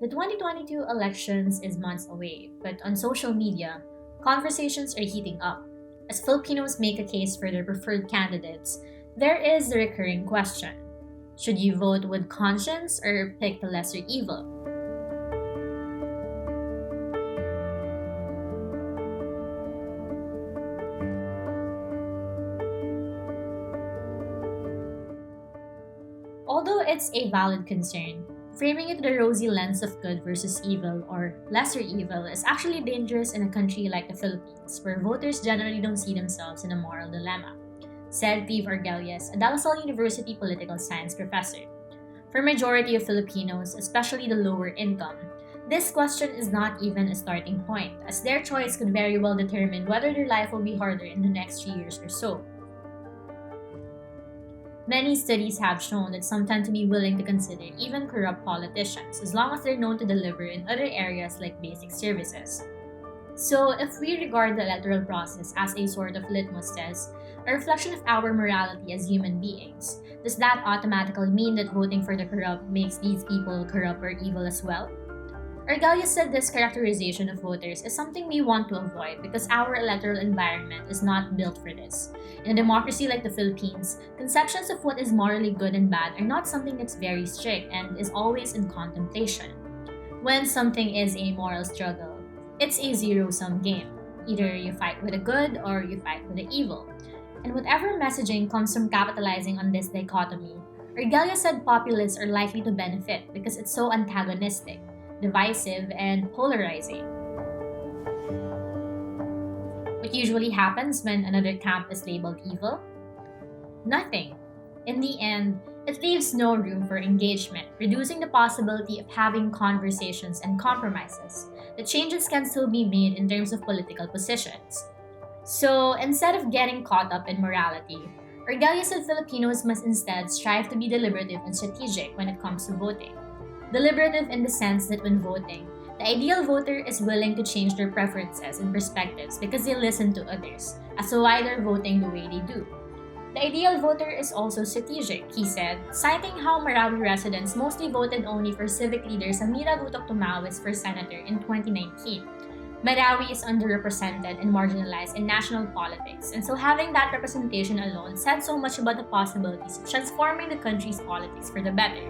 The 2022 elections is months away, but on social media, conversations are heating up. As Filipinos make a case for their preferred candidates, there is the recurring question: should you vote with conscience or pick the lesser evil? Although it's a valid concern, framing it through the rosy lens of good versus evil or lesser evil is actually dangerous in a country like the Philippines, where voters generally don't see themselves in a moral dilemma, said Steve Argelius, a De La Salle University political science professor. For majority of Filipinos, especially the lower income, this question is not even a starting point, as their choice could very well determine whether their life will be harder in the next 3 years or so. Many studies have shown that some tend to be willing to consider even corrupt politicians as long as they're known to deliver in other areas like basic services. So, if we regard the electoral process as a sort of litmus test, a reflection of our morality as human beings, does that automatically mean that voting for the corrupt makes these people corrupt or evil as well? Argalia said this characterization of voters is something we want to avoid because our electoral environment is not built for this. In a democracy like the Philippines, conceptions of what is morally good and bad are not something that's very strict and is always in contemplation. When something is a moral struggle, it's a zero-sum game. Either you fight with the good or you fight with the evil. And whatever messaging comes from capitalizing on this dichotomy, Argalia said populists are likely to benefit because it's so antagonistic, divisive, and polarizing. What usually happens when another camp is labeled evil? Nothing. In the end, it leaves no room for engagement, reducing the possibility of having conversations and compromises. The changes can still be made in terms of political positions. So, instead of getting caught up in morality, Argalia said Filipinos must instead strive to be deliberative and strategic when it comes to voting. Deliberative in the sense that when voting, the ideal voter is willing to change their preferences and perspectives because they listen to others, as to why they're voting the way they do. The ideal voter is also strategic, he said, citing how Marawi residents mostly voted only for civic leader Samira Gutok Tumawis for senator in 2019. Marawi is underrepresented and marginalized in national politics, and so having that representation alone said so much about the possibilities of transforming the country's politics for the better.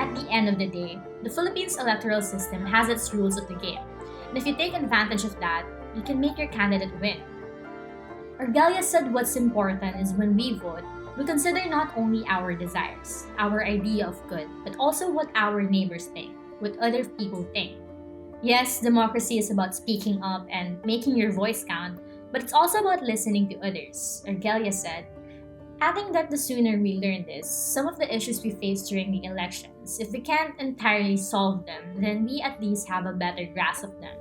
At the end of the day, the Philippines electoral system has its rules of the game, and if you take advantage of that, you can make your candidate win. Argalia said what's important is when we vote, we consider not only our desires, our idea of good, but also what our neighbors think, what other people think. Yes, democracy is about speaking up and making your voice count, but it's also about listening to others, Argalia said, adding that the sooner we learn this, some of the issues we face during the elections, if we can't entirely solve them, then we at least have a better grasp of them.